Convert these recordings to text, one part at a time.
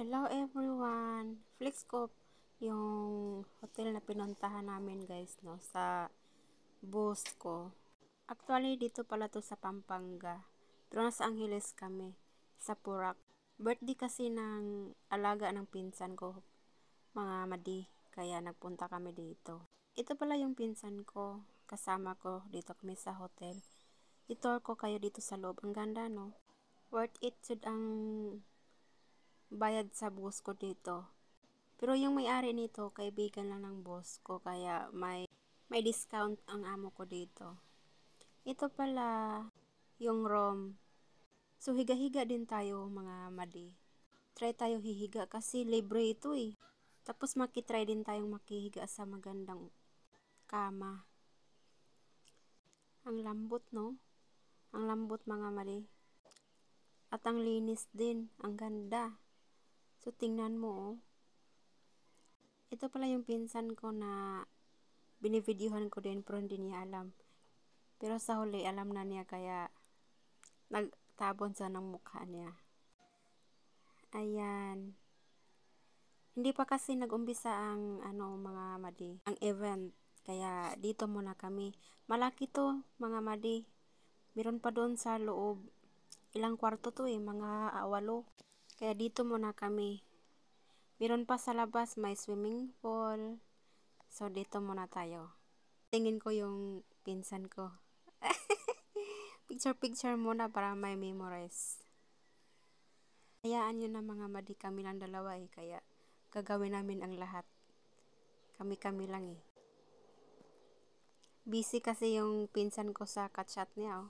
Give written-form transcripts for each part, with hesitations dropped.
Hello everyone! Flixcop yung hotel na pinuntahan namin guys, no, sa Bosco. Actually, dito pala to sa Pampanga. Pero nasa Angeles kami, sa Purak. Birthday kasi ng alaga ng pinsan ko, mga madi. Kaya nagpunta kami dito. Ito pala yung pinsan ko, kasama ko dito kami sa hotel. I-tour ko kayo dito sa loob. Ang ganda, no? Worth it ang bayad sa boss ko dito. Pero yung may-ari nito, kaibigan lang ng boss ko, kaya may discount ang amo ko dito. Ito pala yung room. So higa-higa din tayo mga madi. Try tayo hihiga kasi libre ito eh. Tapos makitry din tayong makihiga sa magandang kama. Ang lambot, no? Ang lambot mga madi. At ang linis din. Ang ganda. So tingnan mo, oh. Ito pala yung pinsan ko na binivideohan ko din pero hindi niya alam. Pero sa huli alam na niya kaya nagtabon siya ng mukha niya. Ayan. Hindi pa kasi nag-umpisa ang mga madi, ang event. Kaya dito muna kami. Malaki to mga madi. Meron pa doon sa loob. Ilang kwarto to eh, mga 8. Kaya dito muna kami. Meron pa sa labas, may swimming pool. So, dito muna tayo. Tingin ko yung pinsan ko. Picture-picture muna para may memorize. Hayaan nyo na mga madi, kami lang dalawa eh. Kaya, gagawin namin ang lahat. Kami-kami lang eh. Busy kasi yung pinsan ko sa kachat niya, oh.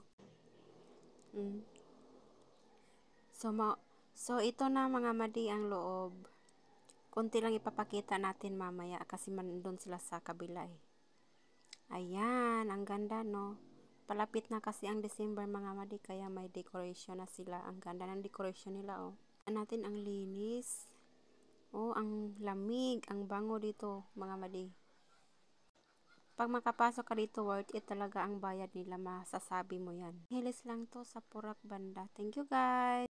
So, ito na mga madi ang loob. Kunti lang ipapakita natin mamaya kasi mandun sila sa kabila eh. Ayan, ang ganda, no? Palapit na kasi ang December mga madi, kaya may decoration na sila. Ang ganda ng decoration nila, oh. Natin ang linis. Oh, ang lamig, ang bango dito mga madi. Pag makapasok ka dito, worth it talaga ang bayad nila, masasabi mo yan. Hilis lang to sa Purak banda. Thank you guys!